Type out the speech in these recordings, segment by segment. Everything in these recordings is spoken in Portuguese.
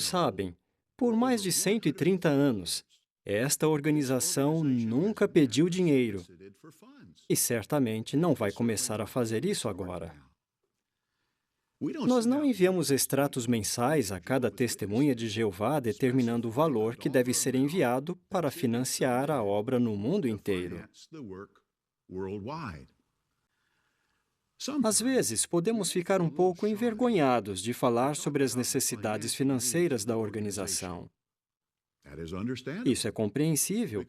sabem, por mais de 130 anos, esta organização nunca pediu dinheiro e certamente não vai começar a fazer isso agora. Nós não enviamos extratos mensais a cada testemunha de Jeová determinando o valor que deve ser enviado para financiar a obra no mundo inteiro. Às vezes, podemos ficar um pouco envergonhados de falar sobre as necessidades financeiras da organização. Isso é compreensível,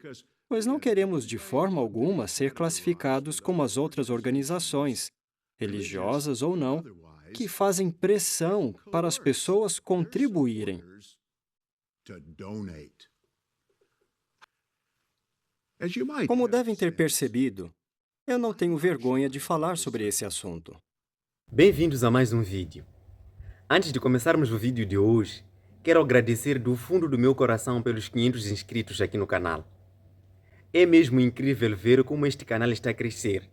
pois não queremos de forma alguma ser classificados como as outras organizações, religiosas ou não, que fazem pressão para as pessoas contribuírem. Como devem ter percebido, eu não tenho vergonha de falar sobre esse assunto. Bem-vindos a mais um vídeo. Antes de começarmos o vídeo de hoje, quero agradecer do fundo do meu coração pelos 500 inscritos aqui no canal. É mesmo incrível ver como este canal está a crescer.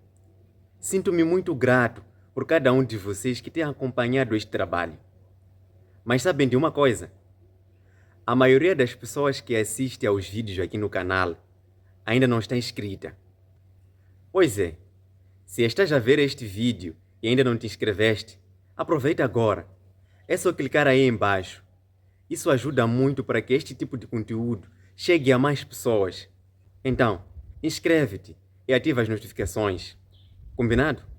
Sinto-me muito grato por cada um de vocês que tem acompanhado este trabalho. Mas sabem de uma coisa? A maioria das pessoas que assistem aos vídeos aqui no canal ainda não está inscrita. Pois é, se estás a ver este vídeo e ainda não te inscreveste, aproveita agora. É só clicar aí embaixo. Isso ajuda muito para que este tipo de conteúdo chegue a mais pessoas. Então, inscreve-te e ativa as notificações. Combinado?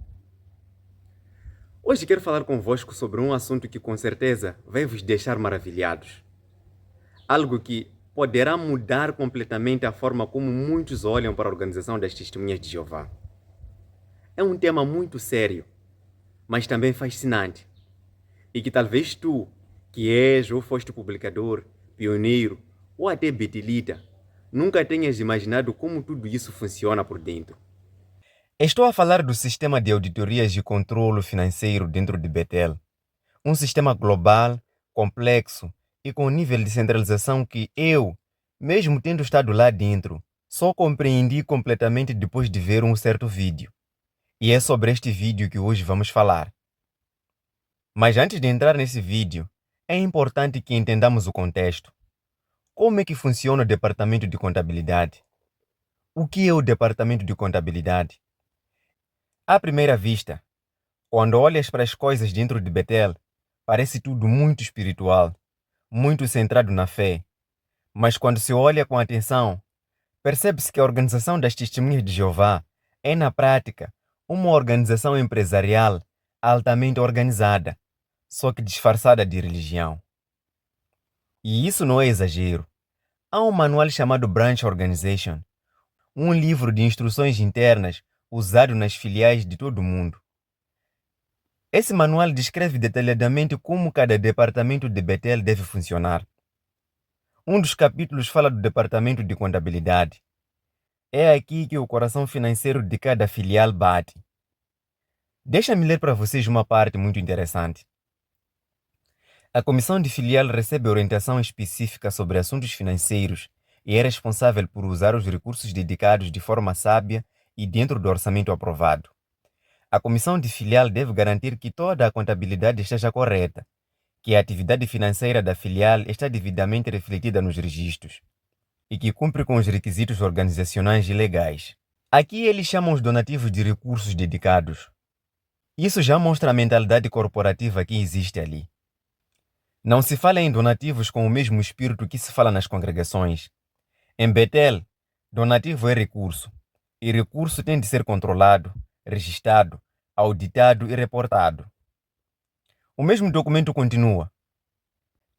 Hoje quero falar convosco sobre um assunto que com certeza vai vos deixar maravilhados. Algo que poderá mudar completamente a forma como muitos olham para a organização das Testemunhas de Jeová. É um tema muito sério, mas também fascinante. E que talvez tu, que és ou foste publicador, pioneiro ou até betelita, nunca tenhas imaginado como tudo isso funciona por dentro. Estou a falar do sistema de auditorias de controlo financeiro dentro de Betel. Um sistema global, complexo e com um nível de centralização que eu, mesmo tendo estado lá dentro, só compreendi completamente depois de ver um certo vídeo. E é sobre este vídeo que hoje vamos falar. Mas antes de entrar nesse vídeo, é importante que entendamos o contexto. Como é que funciona o departamento de contabilidade? O que é o departamento de contabilidade? À primeira vista, quando olhas para as coisas dentro de Betel, parece tudo muito espiritual, muito centrado na fé. Mas quando se olha com atenção, percebe-se que a organização das Testemunhas de Jeová é, na prática, uma organização empresarial altamente organizada, só que disfarçada de religião. E isso não é exagero. Há um manual chamado Branch Organization, um livro de instruções internas usado nas filiais de todo o mundo. Esse manual descreve detalhadamente como cada departamento de Betel deve funcionar. Um dos capítulos fala do departamento de contabilidade. É aqui que o coração financeiro de cada filial bate. Deixa-me ler para vocês uma parte muito interessante. A comissão de filial recebe orientação específica sobre assuntos financeiros e é responsável por usar os recursos dedicados de forma sábia e dentro do orçamento aprovado. A comissão de filial deve garantir que toda a contabilidade esteja correta, que a atividade financeira da filial está devidamente refletida nos registros e que cumpre com os requisitos organizacionais e legais. Aqui eles chamam os donativos de recursos dedicados. Isso já mostra a mentalidade corporativa que existe ali. Não se fala em donativos com o mesmo espírito que se fala nas congregações. Em Betel, donativo é recurso, e recurso tem de ser controlado, registrado, auditado e reportado. O mesmo documento continua.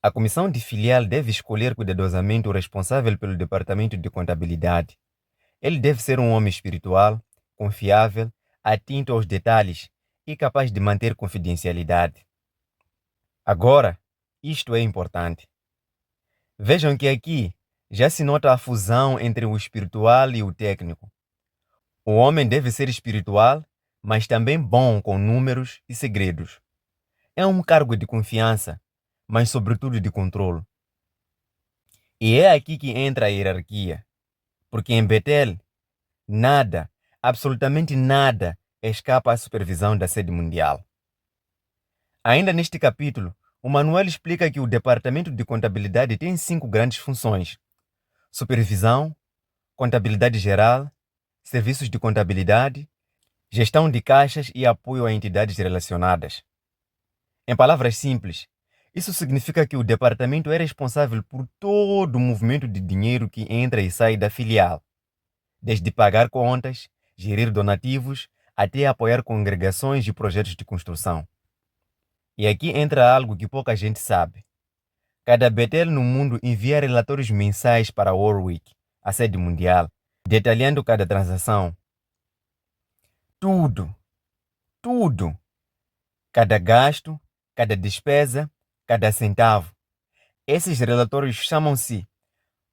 A comissão de filial deve escolher cuidadosamente o responsável pelo departamento de contabilidade. Ele deve ser um homem espiritual, confiável, atento aos detalhes e capaz de manter confidencialidade. Agora, isto é importante. Vejam que aqui já se nota a fusão entre o espiritual e o técnico. O homem deve ser espiritual, mas também bom com números e segredos. É um cargo de confiança, mas sobretudo de controle. E é aqui que entra a hierarquia, porque em Betel, nada, absolutamente nada, escapa à supervisão da sede mundial. Ainda neste capítulo, o manual explica que o Departamento de Contabilidade tem 5 grandes funções: supervisão, contabilidade geral, serviços de contabilidade, gestão de caixas e apoio a entidades relacionadas. Em palavras simples, isso significa que o departamento é responsável por todo o movimento de dinheiro que entra e sai da filial, desde pagar contas, gerir donativos, até apoiar congregações e projetos de construção. E aqui entra algo que pouca gente sabe. Cada Betel no mundo envia relatórios mensais para a Warwick, a sede mundial, detalhando cada transação. Tudo, tudo. Cada gasto, cada despesa, cada centavo. Esses relatórios chamam-se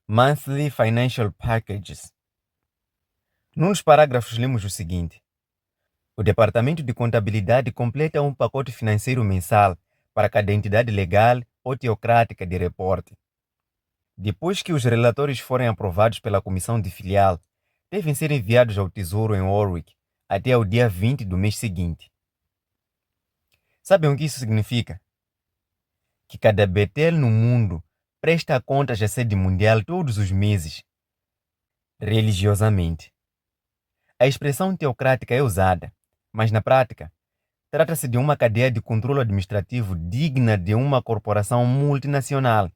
Monthly Financial Packages. Num dos parágrafos lemos o seguinte: o Departamento de Contabilidade completa um pacote financeiro mensal para cada entidade legal ou teocrática de reporte. Depois que os relatórios forem aprovados pela comissão de filial, devem ser enviados ao Tesouro em Warwick até o dia 20 do mês seguinte. Sabem o que isso significa? Que cada Betel no mundo presta contas à sede mundial todos os meses, religiosamente. A expressão teocrática é usada, mas na prática, trata-se de uma cadeia de controle administrativo digna de uma corporação multinacional.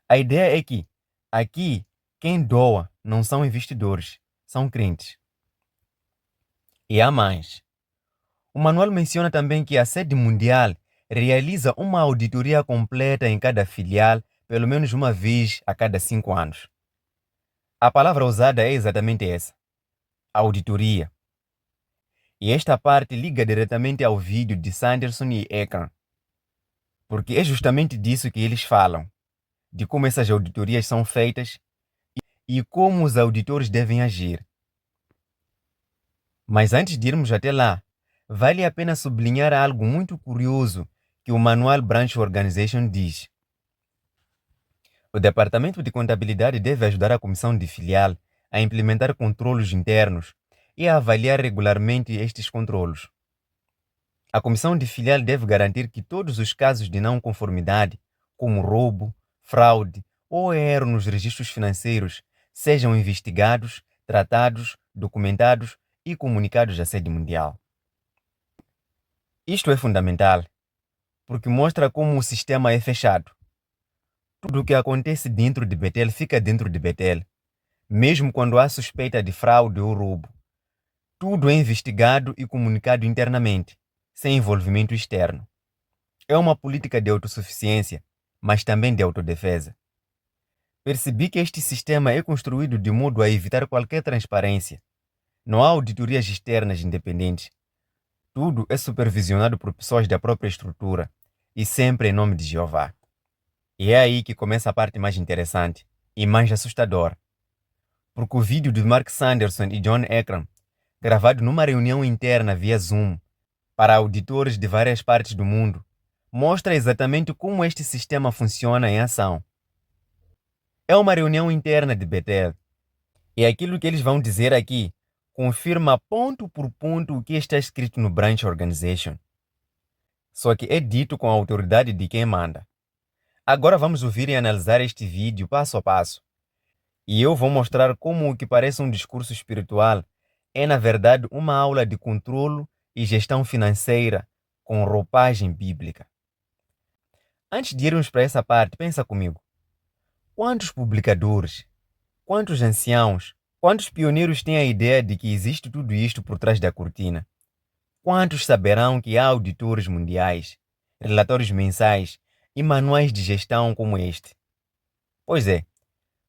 A ideia é que, aqui, quem doa não são investidores, são crentes. E há mais. O manual menciona também que a sede mundial realiza uma auditoria completa em cada filial, pelo menos uma vez a cada 5 anos. A palavra usada é exatamente essa: auditoria. E esta parte liga diretamente ao vídeo de Sanderson e Ekran, porque é justamente disso que eles falam, de como essas auditorias são feitas e como os auditores devem agir. Mas antes de irmos até lá, vale a pena sublinhar algo muito curioso que o Manual Branch Organization diz. O Departamento de Contabilidade deve ajudar a comissão de filial a implementar controlos internos e a avaliar regularmente estes controlos. A comissão de filial deve garantir que todos os casos de não conformidade, como roubo, fraude ou erro nos registros financeiros, sejam investigados, tratados, documentados e comunicados à sede mundial. Isto é fundamental, porque mostra como o sistema é fechado. Tudo o que acontece dentro de Betel fica dentro de Betel, mesmo quando há suspeita de fraude ou roubo. Tudo é investigado e comunicado internamente, sem envolvimento externo. É uma política de autossuficiência, mas também de autodefesa. Percebi que este sistema é construído de modo a evitar qualquer transparência. Não há auditorias externas independentes. Tudo é supervisionado por pessoas da própria estrutura, e sempre em nome de Jeová. E é aí que começa a parte mais interessante e mais assustadora. Porque o vídeo de Mark Sanderson e John Ekram, gravado numa reunião interna via Zoom para auditores de várias partes do mundo, mostra exatamente como este sistema funciona em ação. É uma reunião interna de Betel, e aquilo que eles vão dizer aqui confirma ponto por ponto o que está escrito no Branch Organization. Só que é dito com a autoridade de quem manda. Agora vamos ouvir e analisar este vídeo passo a passo. E eu vou mostrar como o que parece um discurso espiritual é, na verdade, uma aula de controlo e gestão financeira com roupagem bíblica. Antes de irmos para essa parte, pensa comigo. Quantos publicadores, quantos anciãos, quantos pioneiros têm a ideia de que existe tudo isto por trás da cortina? Quantos saberão que há auditores mundiais, relatórios mensais e manuais de gestão como este? Pois é,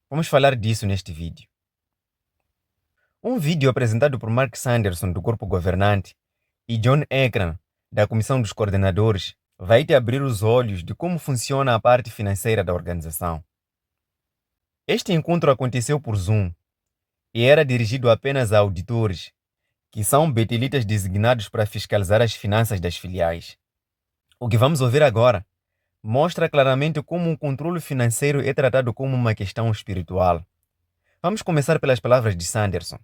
vamos falar disso neste vídeo. Um vídeo apresentado por Mark Sanderson, do Corpo Governante, e John Ekran, da Comissão dos Coordenadores, vai te abrir os olhos de como funciona a parte financeira da organização. Este encontro aconteceu por Zoom e era dirigido apenas a auditores, que são betelitas designados para fiscalizar as finanças das filiais. O que vamos ouvir agora mostra claramente como o controle financeiro é tratado como uma questão espiritual. Vamos começar pelas palavras de Sanderson.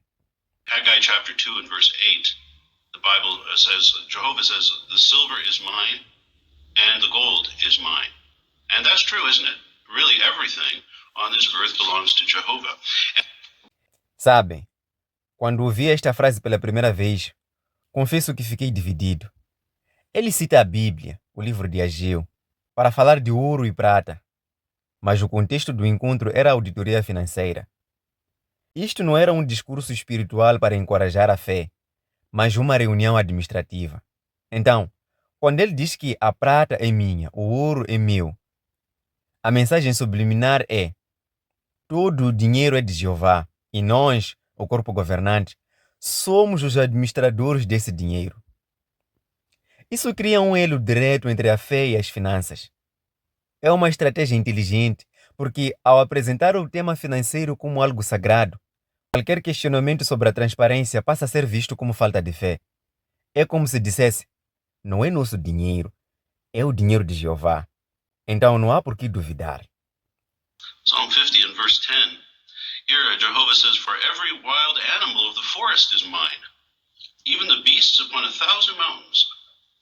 Haggai chapter 2 and verse 8, the Bible says, Jehovah says, the silver is mine and the gold is mine. And that's true, isn't it? Really, everything on this earth belongs to Jehovah. Sabem, quando ouvi esta frase pela primeira vez, confesso que fiquei dividido. Ele cita a Bíblia, o livro de Ageu, para falar de ouro e prata, mas o contexto do encontro era a auditoria financeira. Isto não era um discurso espiritual para encorajar a fé, mas uma reunião administrativa. Então, quando ele diz que a prata é minha, o ouro é meu, a mensagem subliminar é: todo o dinheiro é de Jeová e nós, o corpo governante, somos os administradores desse dinheiro. Isso cria um elo direto entre a fé e as finanças. É uma estratégia inteligente, porque ao apresentar o tema financeiro como algo sagrado, qualquer questionamento sobre a transparência passa a ser visto como falta de fé. É como se dissesse: não é nosso dinheiro, é o dinheiro de Jeová. Então não há por que duvidar. Psalm 50 and verse 10. Here Jehovah says, "For every wild animal of the forest is mine, even the beasts upon 1,000 mountains.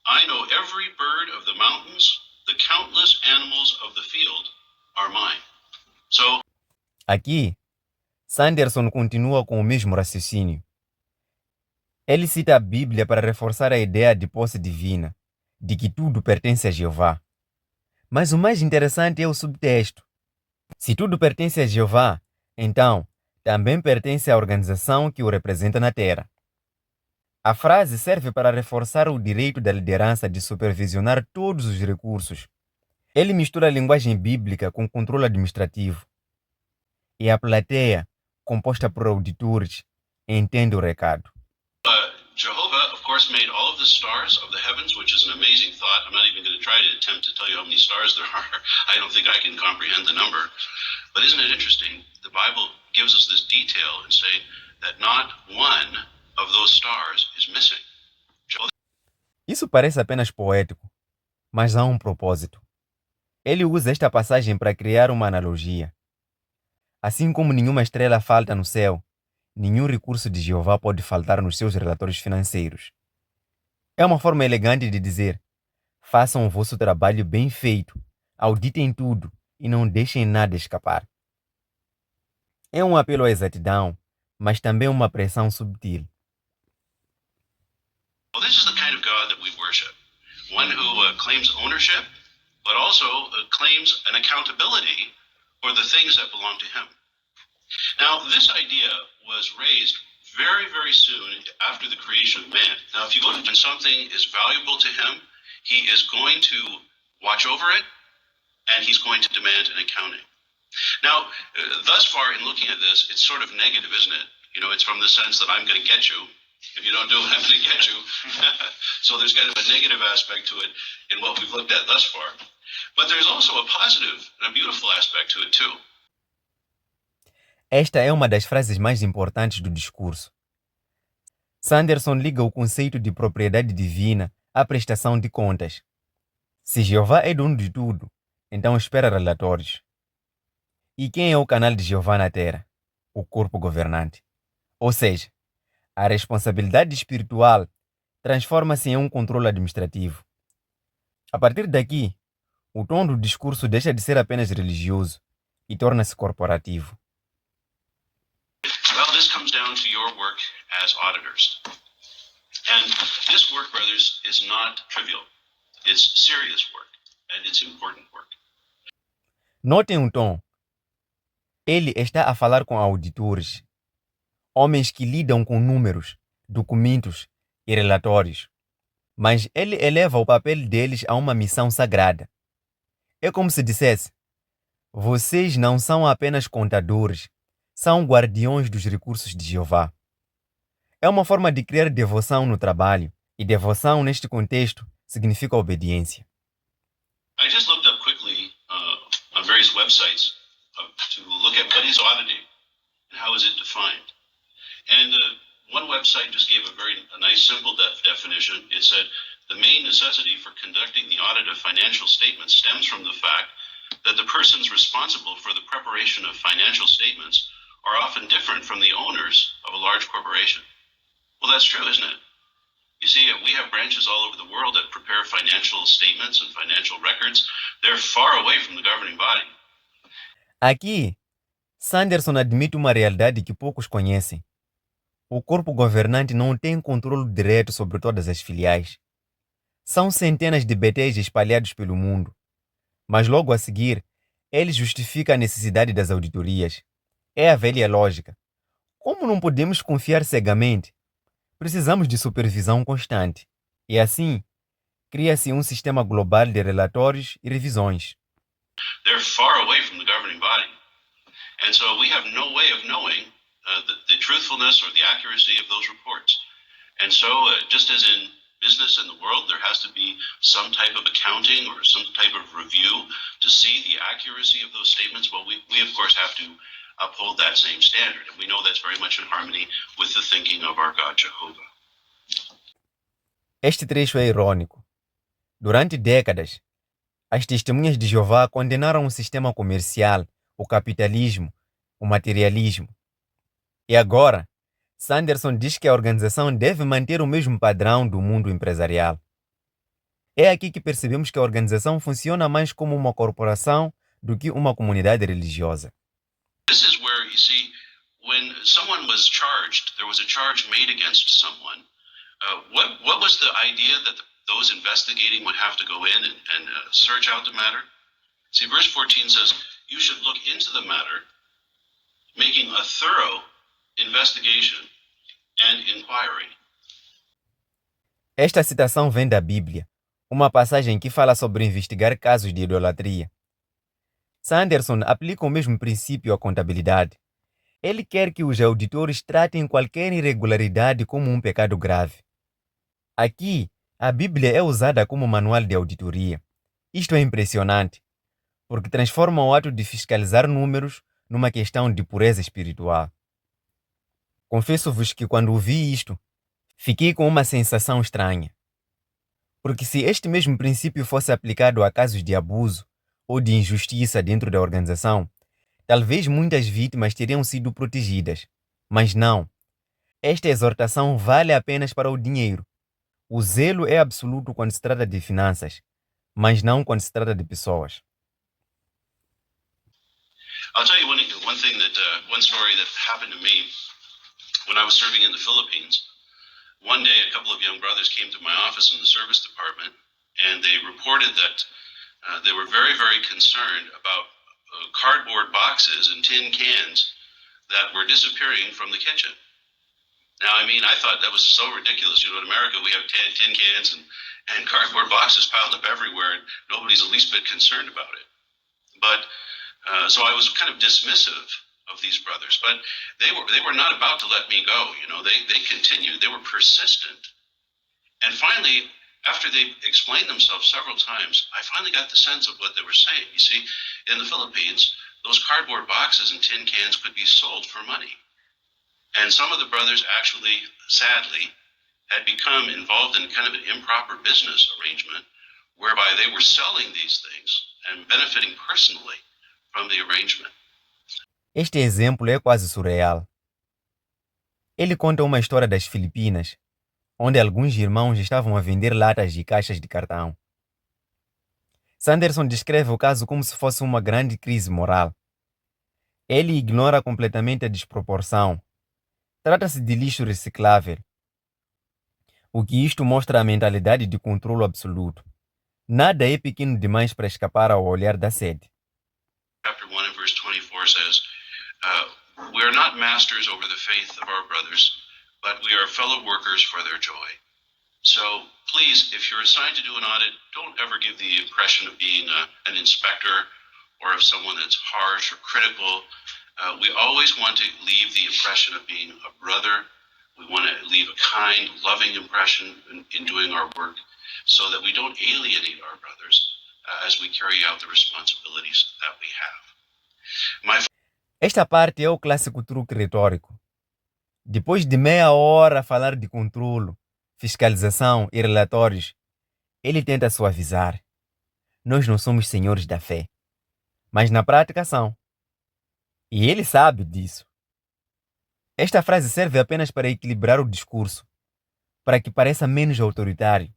I know every bird of the mountains, the countless animals of the field are mine." So, aqui, Sanderson continua com o mesmo raciocínio. Ele cita a Bíblia para reforçar a ideia de posse divina, de que tudo pertence a Jeová. Mas o mais interessante é o subtexto. Se tudo pertence a Jeová, então também pertence à organização que o representa na Terra. A frase serve para reforçar o direito da liderança de supervisionar todos os recursos. Ele mistura a linguagem bíblica com controle administrativo. E a plateia, composta por auditores, entende o recado. Jehovah, of course, made all of the stars of the heavens, which is an amazing thought. I'm not even going to try to attempt to tell you how many stars there are. I don't think I can comprehend the number. But isn't it interesting? The Bible gives us this detail and saying that not one of those stars is missing. Isso parece apenas poético, mas há um propósito. Ele usa esta passagem para criar uma analogia. Assim como nenhuma estrela falta no céu, nenhum recurso de Jeová pode faltar nos seus relatórios financeiros. É uma forma elegante de dizer: façam o vosso trabalho bem feito, auditem tudo e não deixem nada escapar. É um apelo à exatidão, mas também uma pressão subtil. Well, this is the kind of God that we worship. One who claims ownership, but also claims an accountability for the things that belong to him. Now, this idea was raised very, very soon after the creation of man. Now, if you look at when something is valuable to him, he is going to watch over it, and he's going to demand an accounting. Now, thus far in looking at this, it's sort of negative, isn't it? You know, it's from the sense that I'm going to get you. If you don't do it, I'm going to get you. So there's kind of a negative aspect to it in what we've looked at thus far. But there's also a positive and a beautiful aspect to it too. Esta é uma das frases mais importantes do discurso. Sanderson liga o conceito de propriedade divina à prestação de contas. Se Jeová é dono de tudo, então espera relatórios. E quem é o canal de Jeová na Terra? O corpo governante. Ou seja, a responsabilidade espiritual transforma-se em um controle administrativo. A partir daqui, o tom do discurso deixa de ser apenas religioso e torna-se corporativo. Well, this comes down to your work as auditors. And this work, brothers, is not trivial. It's serious work, and it's important work. Notem o tom. Ele está a falar com auditores, homens que lidam com números, documentos e relatórios. Mas ele eleva o papel deles a uma missão sagrada. É como se dissesse: vocês não são apenas contadores, são guardiões dos recursos de Jeová. É uma forma de criar devoção no trabalho, e devoção neste contexto significa obediência. I just looked up quickly on various websites to look at what is auditing and how is it defined. And one website just gave a nice simple definition. It said, the main necessity for conducting the audit of financial statements stems from the fact that the persons responsible for the preparation of financial statements are often different from the owners of a large corporation. Well, that's true, isn't it? You see, we have branches all over the world that prepare financial statements and financial records. They're far away from the governing body. Aqui, Sanderson admite uma realidade que poucos conhecem. O corpo governante não tem controle direto sobre todas as filiais. São centenas de BTs espalhados pelo mundo. Mas logo a seguir, ele justifica a necessidade das auditorias. É a velha lógica. Como não podemos confiar cegamente? Precisamos de supervisão constante. E assim, cria-se um sistema global de relatórios e revisões. They're far away from the governing body. And so we have no way of knowing the truthfulness or the accuracy of those reports. And so just as in business in the world, there has to be some type of accounting or some type of review to see the accuracy of those statements. Well, we of course have to uphold that same standard. And we know that's very much in harmony with the thinking of our God Jehovah. Este trecho é irônico. Durante décadas, as testemunhas de Jeová condenaram o sistema comercial, o capitalismo, o materialismo. E agora, Sanderson diz que a organização deve manter o mesmo padrão do mundo empresarial. É aqui que percebemos que a organização funciona mais como uma corporação do que uma comunidade religiosa. This is where, you see, when someone was charged, there was a charge made against someone. What was the idea that those investigating would have to go in and search out the matter? See, verse 14 says, you should look into the matter, making a thorough investigation and inquiry. Esta citação vem da Bíblia, uma passagem que fala sobre investigar casos de idolatria. Sanderson aplica o mesmo princípio à contabilidade. Ele quer que os auditores tratem qualquer irregularidade como um pecado grave. Aqui, a Bíblia é usada como manual de auditoria. Isto é impressionante, porque transforma o ato de fiscalizar números numa questão de pureza espiritual. Confesso-vos que quando ouvi isto, fiquei com uma sensação estranha. Porque se este mesmo princípio fosse aplicado a casos de abuso ou de injustiça dentro da organização, talvez muitas vítimas teriam sido protegidas. Mas não. Esta exortação vale apenas para o dinheiro. O zelo é absoluto quando se trata de finanças, mas não quando se trata de pessoas. I'll tell you one story that happened to me when I was serving in the Philippines. One day, a couple of young brothers came to my office in the service department, and they reported that they were very, very concerned about cardboard boxes and tin cans that were disappearing from the kitchen. Now, I mean, I thought that was so ridiculous. You know, in America, we have tin cans and cardboard boxes piled up everywhere, and nobody's the least bit concerned about it. But so I was kind of dismissive of these brothers, but they were not about to let me go. You know, they continued. They were persistent, and finally, after they explained themselves several times, I finally got the sense of what they were saying. You see, in the Philippines, those cardboard boxes and tin cans could be sold for money. And some of the brothers actually, sadly, had become involved in kind of an improper business arrangement whereby they were selling these things and benefiting personally from the arrangement. Este exemplo é quase surreal. Ele conta uma história das Filipinas, onde alguns irmãos estavam a vender latas de caixas de cartão. Sanderson descreve o caso como se fosse uma grande crise moral. Ele ignora completamente a desproporção. Trata-se de lixo reciclável. O que isto mostra a mentalidade de controlo absoluto. Nada é pequeno demais para escapar ao olhar da sede. Chapter 1 and verse 24 says, we are not masters over the faith of our brothers, but we are fellow workers for their joy. So please, if you're assigned to do an audit, don't ever give the impression of being an inspector or of someone that's harsh or critical. We always want to leave the impression of being a brother. We want to leave a kind, loving impression in doing our work so that we don't alienate our brothers as we carry out the responsibilities that we have. Esta parte é o clássico truque retórico. Depois de meia hora a falar de controlo, fiscalização e relatórios, ele tenta suavizar. Nós não somos senhores da fé, mas na prática são. E ele sabe disso. Esta frase serve apenas para equilibrar o discurso, para que pareça menos autoritário.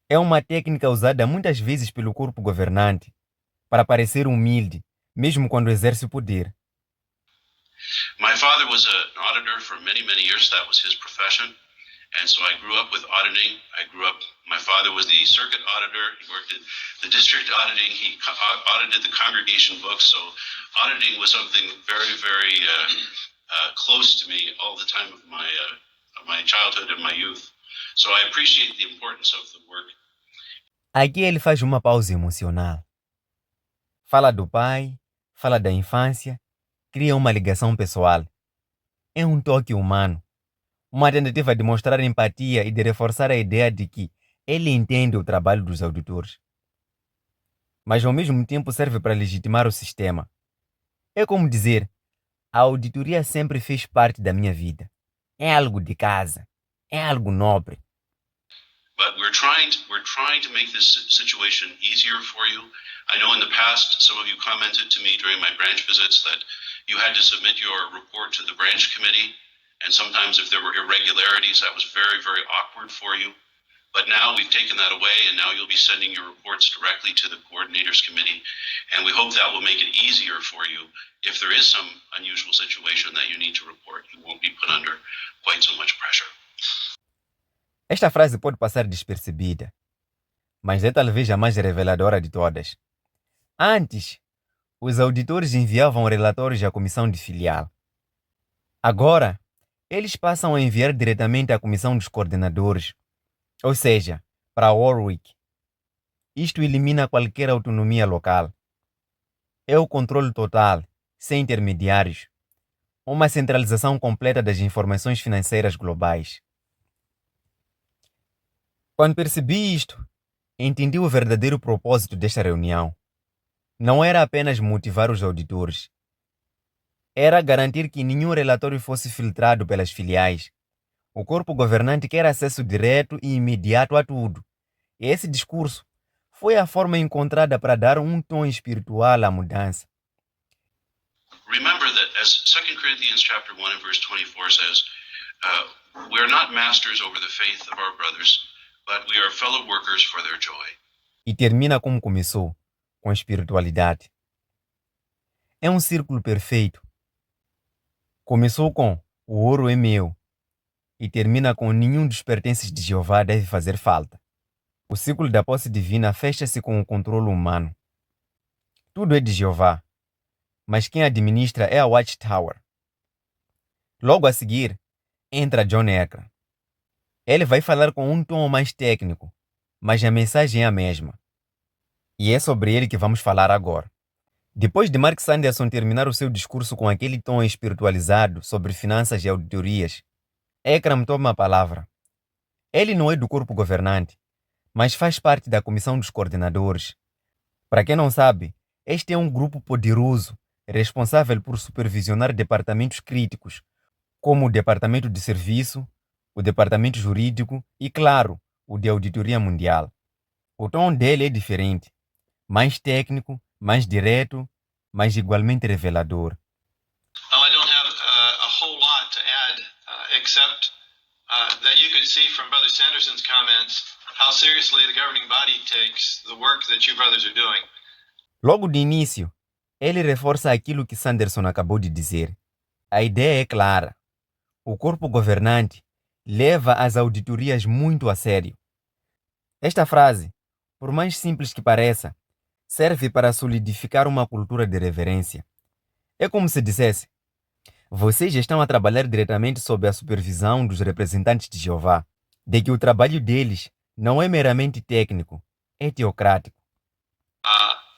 É uma técnica usada muitas vezes pelo corpo governante para parecer humilde, mesmo quando exerce o poder. My father was an auditor for many, many years. That was his profession. And so I grew up with auditing. My father was the circuit auditor. He worked at the district auditing. He audited the congregation books. So auditing was something very, very close to me all the time of my childhood and my youth. So I appreciate the importance of the work. Aqui ele faz uma pausa emocional. Fala do pai, fala da infância, cria uma ligação pessoal. É um toque humano. Uma tentativa de mostrar empatia e de reforçar a ideia de que ele entende o trabalho dos auditores. Mas ao mesmo tempo serve para legitimar o sistema. É como dizer, a auditoria sempre fez parte da minha vida. É algo de casa. É algo nobre. But we're trying to make this situation easier for you. I know in the past, some of you commented to me during my branch visits that you had to submit your report to the branch committee. And sometimes if there were irregularities, that was very, very awkward for you. But now we've taken that away, and now you'll be sending your reports directly to the coordinators committee. And we hope that will make it easier for you. If there is some unusual situation that you need to report, you won't be put under quite so much pressure. Esta frase pode passar despercebida, mas é talvez a mais reveladora de todas. Antes, os auditores enviavam relatórios à comissão de filial. Agora, eles passam a enviar diretamente à comissão dos coordenadores, ou seja, para Warwick. Isto elimina qualquer autonomia local. É o controle total, sem intermediários. Uma centralização completa das informações financeiras globais. Quando percebi isto, entendi o verdadeiro propósito desta reunião. Não era apenas motivar os auditores. Era garantir que nenhum relatório fosse filtrado pelas filiais. O corpo governante quer acesso direto e imediato a tudo. E esse discurso foi a forma encontrada para dar um tom espiritual à mudança. Remember that as 2 Corinthians chapter 1 and verse 24 says, we are not masters over the faith of our brothers, but we are fellow workers for their joy. E termina como começou, com espiritualidade. É um círculo perfeito. Começou com o ouro é meu e termina com nenhum dos pertences de Jeová deve fazer falta. O ciclo da posse divina fecha-se com o controle humano. Tudo é de Jeová, mas quem administra é a Watchtower. Logo a seguir, entra John Eckram. Ele vai falar com um tom mais técnico, mas a mensagem é a mesma. E é sobre ele que vamos falar agora. Depois de Mark Sanderson terminar o seu discurso com aquele tom espiritualizado sobre finanças e auditorias, Eckram toma a palavra. Ele não é do corpo governante, mas faz parte da comissão dos coordenadores. Para quem não sabe, este é um grupo poderoso, responsável por supervisionar departamentos críticos, como o Departamento de Serviço, o Departamento Jurídico e, claro, o de Auditoria Mundial. O tom dele é diferente, mais técnico, mais direto, mas igualmente revelador. Well, I don't have a whole lot to add, except that you could see from Brother Sanderson's comments how seriously the governing body takes the work that you brothers are doing. Logo de início, ele reforça aquilo que Sanderson acabou de dizer. A ideia é clara. O corpo governante leva as auditorias muito a sério. Esta frase, por mais simples que pareça, serve para solidificar uma cultura de reverência. É como se dissesse: vocês estão a trabalhar diretamente sob a supervisão dos representantes de Jeová, de que o trabalho deles não é meramente técnico, é teocrático.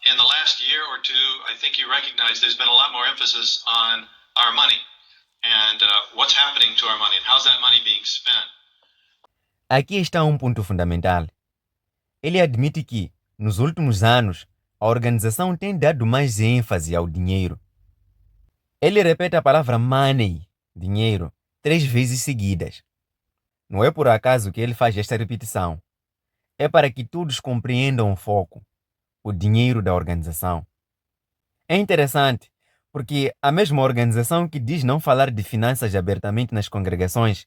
In the last year or two, I think you recognize there's been a lot more emphasis on our money and what's happening to our money and how's that money being spent. Aqui está um ponto fundamental. Ele admite que, nos últimos anos, a organização tem dado mais ênfase ao dinheiro. Ele repete a palavra money, dinheiro, 3 vezes seguidas. Não é por acaso que ele faz esta repetição. É para que todos compreendam o foco, o dinheiro da organização. É interessante, porque a mesma organização que diz não falar de finanças abertamente nas congregações,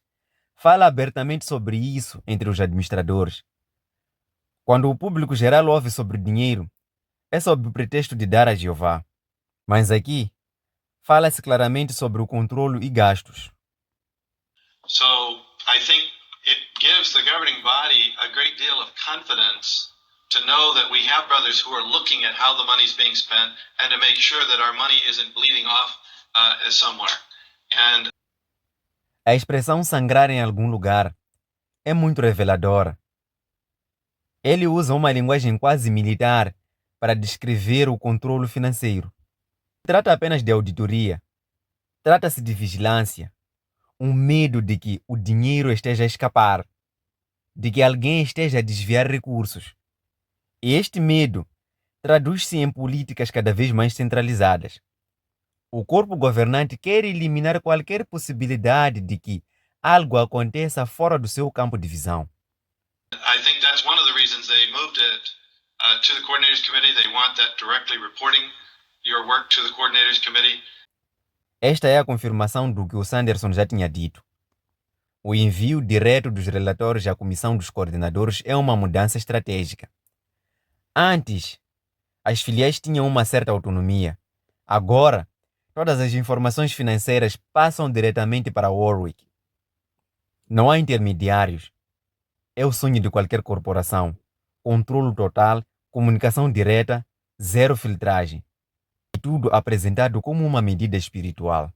fala abertamente sobre isso entre os administradores. Quando o público geral ouve sobre dinheiro, é sob o pretexto de dar a Jeová. Mas aqui, fala-se claramente sobre o controlo e gastos. So I think it gives the governing body a great deal of confidence to know that we have brothers who are looking at how the money is being spent and to make sure that our money isn't bleeding off somewhere. And A expressão sangrar em algum lugar é muito reveladora. Ele usa uma linguagem quase militar para descrever o controlo financeiro. Trata apenas de auditoria. Trata-se de vigilância. Um medo de que o dinheiro esteja a escapar, de que alguém esteja a desviar recursos. E este medo traduz-se em políticas cada vez mais centralizadas. O corpo governante quer eliminar qualquer possibilidade de que algo aconteça fora do seu campo de visão. I think that's one of the reasons they moved it to the Coordinators Committee. They want that directly reporting your work to the Coordinators Committee. Esta é a confirmação do que o Sanderson já tinha dito. O envio direto dos relatórios à Comissão dos Coordenadores é uma mudança estratégica. Antes, as filiais tinham uma certa autonomia. Agora, todas as informações financeiras passam diretamente para Warwick. Não há intermediários. É o sonho de qualquer corporação. Controlo total, comunicação direta, zero filtragem. E tudo apresentado como uma medida espiritual.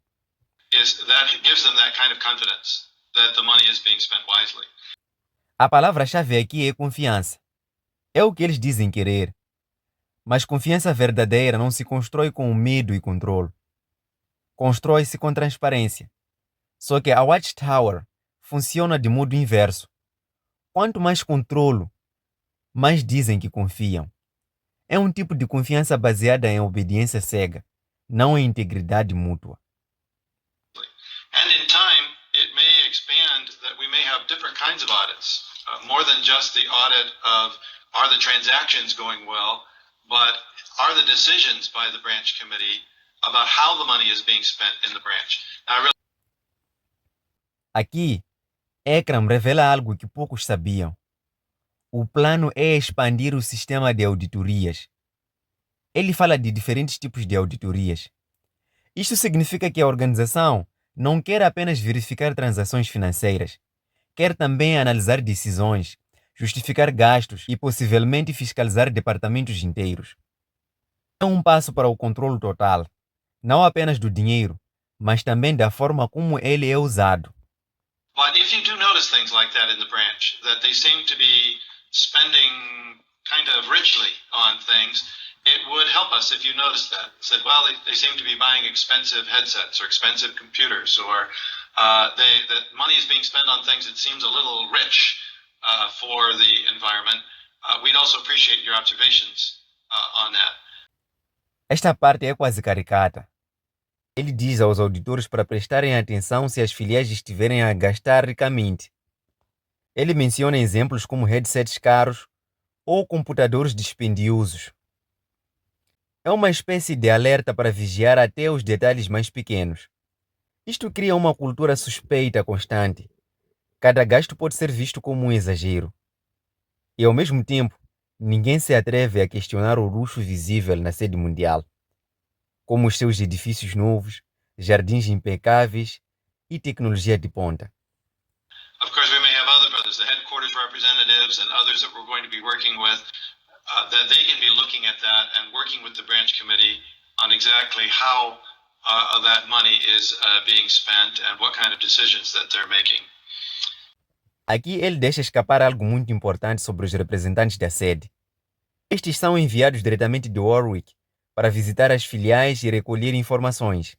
That gives them that kind of confidence that the money is being spent wisely. A palavra-chave aqui é confiança. É o que eles dizem querer. Mas confiança verdadeira não se constrói com medo e controle. Constrói-se com transparência. Só que a Watchtower funciona de modo inverso. Quanto mais controlo, mais dizem que confiam. É um tipo de confiança baseada em obediência cega, não em integridade mútua. And in time, it may expand that we may have different kinds of audits, more than just the audit of are the transactions going well, but are the decisions by the branch committee about how the money is being spent in the branch. Now, Aqui, Ekram revela algo que poucos sabiam. O plano é expandir o sistema de auditorias. Ele fala de diferentes tipos de auditorias. Isto significa que a organização não quer apenas verificar transações financeiras, quer também analisar decisões, justificar gastos e possivelmente fiscalizar departamentos inteiros. É um passo para o controle total, não apenas do dinheiro, mas também da forma como ele é usado. But if you do notice things like that in the branch, that they seem to be spending kind of richly on things, it would help us if you noticed that. Said, well, they seem to be buying expensive headsets or expensive computers, or that money is being spent on things that seems a little rich for the environment. We'd also appreciate your observations on that. Esta parte é quase caricata. Ele diz aos auditores para prestarem atenção se as filiais estiverem a gastar ricamente. Ele menciona exemplos como headsets caros ou computadores dispendiosos. É uma espécie de alerta para vigiar até os detalhes mais pequenos. Isto cria uma cultura suspeita constante. Cada gasto pode ser visto como um exagero. E, ao mesmo tempo, ninguém se atreve a questionar o luxo visível na sede mundial, como os seus edifícios novos, jardins impecáveis e tecnologia de ponta. Of course, we may have other brothers, the headquarters representatives and others that we're going to be working with, that they can be looking at that and working with the branch committee on exactly how that money is being spent and what kind of decisions that they're making. Aqui ele deixa escapar algo muito importante sobre os representantes da sede. Estes são enviados diretamente de Warwick para visitar as filiais e recolher informações.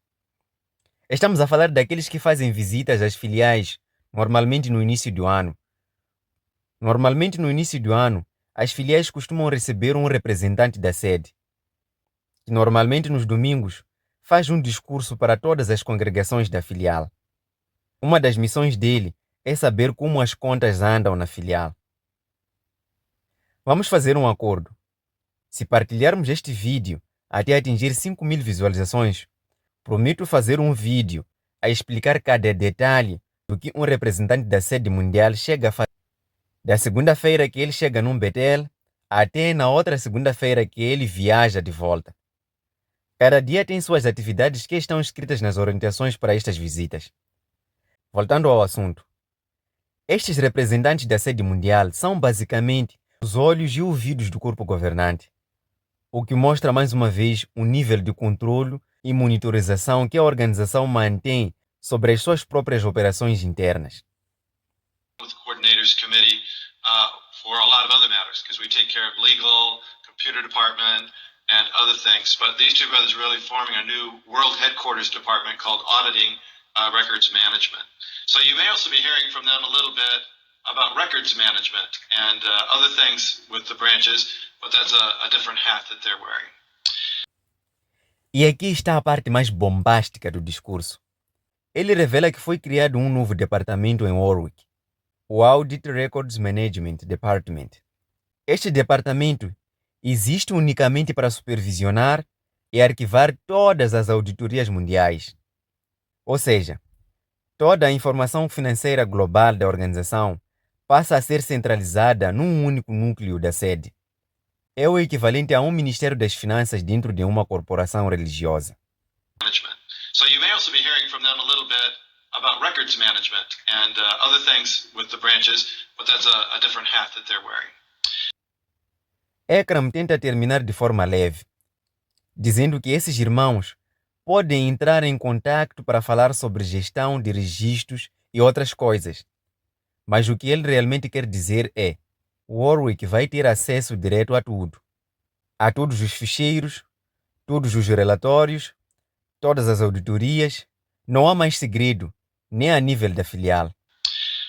Estamos a falar daqueles que fazem visitas às filiais normalmente no início do ano. Normalmente no início do ano, as filiais costumam receber um representante da sede, que normalmente nos domingos faz um discurso para todas as congregações da filial. Uma das missões dele é saber como as contas andam na filial. Vamos fazer um acordo. Se partilharmos este vídeo até atingir 5.000 visualizações, prometo fazer um vídeo a explicar cada detalhe que um representante da sede mundial chega a fazer. Da segunda-feira que ele chega num Betel, até na outra segunda-feira que ele viaja de volta. Cada dia tem suas atividades que estão escritas nas orientações para estas visitas. Voltando ao assunto. Estes representantes da sede mundial são basicamente os olhos e ouvidos do corpo governante, o que mostra mais uma vez o nível de controlo e monitorização que a organização mantém sobre as suas próprias operações internas. With the coordinators committee for a lot of other matters, because we take care of legal, computer department, and other things. But these two brothers are really forming a new world headquarters department called Auditing Records Management. So you may also be hearing from them a little bit about records management and other things with the branches, but that's a different hat that they're wearing. E aqui está a parte mais bombástica do discurso. Ele revela que foi criado um novo departamento em Warwick, o Audit Records Management Department. Este departamento existe unicamente para supervisionar e arquivar todas as auditorias mundiais. Ou seja, toda a informação financeira global da organização passa a ser centralizada num único núcleo da sede. É o equivalente a um Ministério das Finanças dentro de uma corporação religiosa. So you may also be hearing from them a little bit about records management and other things with the branches, but that's a different hat that they're wearing. Ekram tenta terminar de forma leve, dizendo que esses irmãos podem entrar em contato para falar sobre gestão de registros e outras coisas. Mas o que ele realmente quer dizer é: Warwick vai ter acesso direto a tudo. A todos os ficheiros, todos os relatórios, todas as auditorias. Não há mais segredo, nem a nível da filial.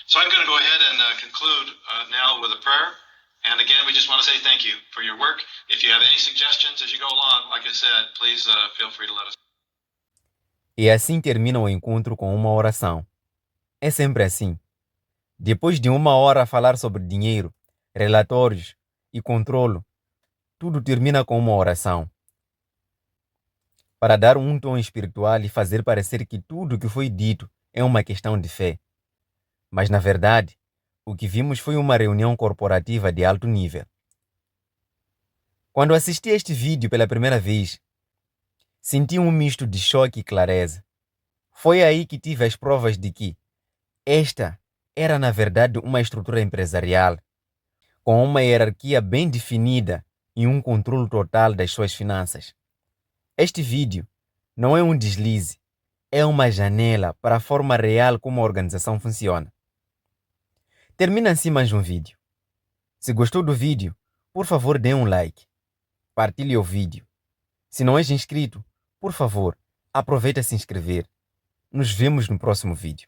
So I'm going to go ahead and conclude now with a prayer. And again, we just want to say thank you for your work. If you have any suggestions as you go along, like I said, please feel free to let us know. E assim termina o encontro com uma oração. É sempre assim. Depois de uma hora a falar sobre dinheiro, relatórios e controlo, tudo termina com uma oração. Para dar um tom espiritual e fazer parecer que tudo o que foi dito é uma questão de fé. Mas, na verdade, o que vimos foi uma reunião corporativa de alto nível. Quando assisti este vídeo pela primeira vez, senti um misto de choque e clareza. Foi aí que tive as provas de que esta era, na verdade, uma estrutura empresarial, com uma hierarquia bem definida e um controle total das suas finanças. Este vídeo não é um deslize, é uma janela para a forma real como a organização funciona. Termina assim mais um vídeo. Se gostou do vídeo, por favor dê um like. Partilhe o vídeo. Se não és inscrito, por favor, aproveita a se inscrever. Nos vemos no próximo vídeo.